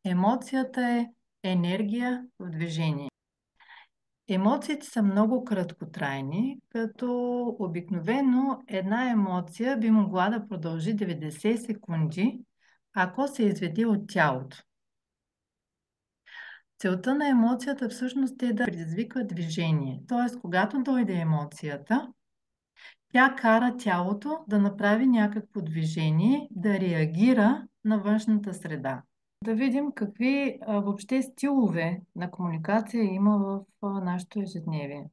Емоцията е енергия в движение. Емоциите са много краткотрайни, като обикновено една емоция би могла да продължи 90 секунди, ако се изведе от тялото. Целта на емоцията всъщност е да предизвиква движение. Т.е. когато дойде емоцията, тя кара тялото да направи някакво движение, да реагира на външната среда. Да видим какви въобще стилове на комуникация има в нашето ежедневие.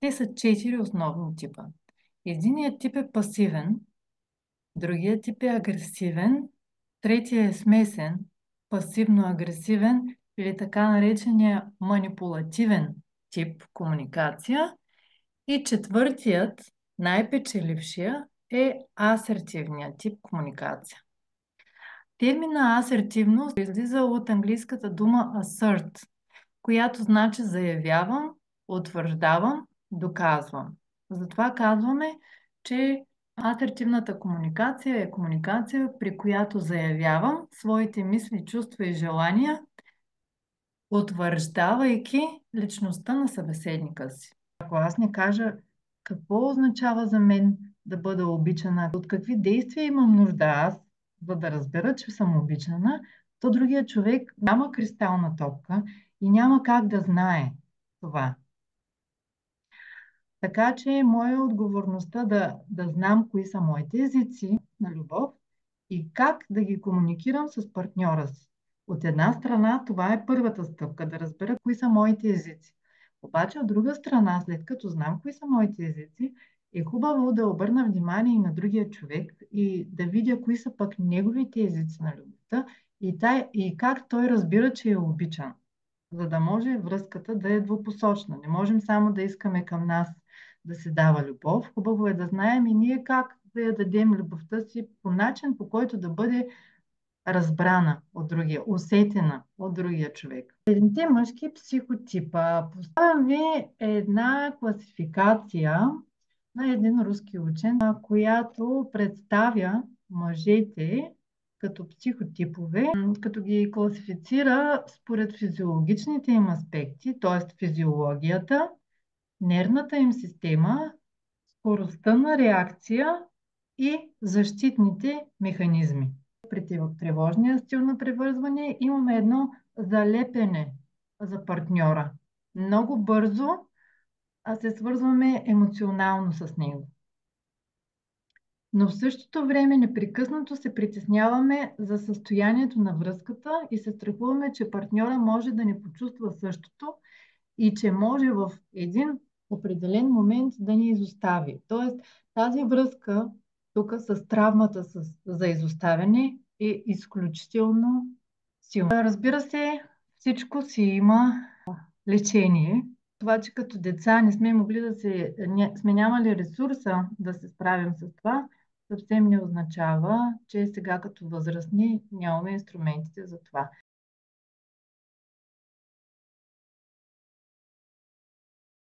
Те са 4 основни типа. Единият тип е пасивен, другият тип е агресивен, третия е смесен, пасивно-агресивен или така наречения манипулативен тип комуникация. И четвъртият, най-печелившия, е асертивният тип комуникация. Термина асертивност излиза от английската дума assert, която значи заявявам, утвърждавам, доказвам. Затова казваме, че асертивната комуникация е комуникация, при която заявявам своите мисли, чувства и желания, утвърждавайки личността на събеседника си. Ако аз не кажа какво означава за мен да бъда обичана, от какви действия имам нужда аз, за да разбера, че съм обичана, то другия човек няма кристална топка и няма как да знае това. Така че моя отговорността да знам кои са моите езици на любов и как да ги комуникирам с партньора си. От една страна, това е първата стъпка, да разбера кои са моите езици. Обаче, от друга страна, след като знам кои са моите езици, е хубаво да обърна внимание и на другия човек и да видя кои са пък неговите езици на любовта и как той разбира, че е обичан, за да може връзката да е двупосочна. Не можем само да искаме към нас да се дава любов. Хубаво е да знаем и ние как да я дадем любовта си по начин, по който да бъде разбрана от другия, усетена от другия човек. Едните мъжки психотипа. Поставям ви една класификация на един руски учен, която представя мъжете като психотипове, като ги класифицира според физиологичните им аспекти, т.е. физиологията, нервната им система, скоростта на реакция и защитните механизми. При тревожния стил на привързване имаме едно залепене за партньора. Много бързо се свързваме емоционално с него. Но в същото време непрекъснато се притесняваме за състоянието на връзката и се страхуваме, че партньора може да не почувства същото и че може в един определен момент да ни изостави. Тоест, тази връзка тук с травмата за изоставяне е изключително силна. Разбира се, всичко си има лечение. Това, че като деца не сме могли сме нямали ресурса да се справим с това, съвсем не означава, че сега като възрастни нямаме инструментите за това.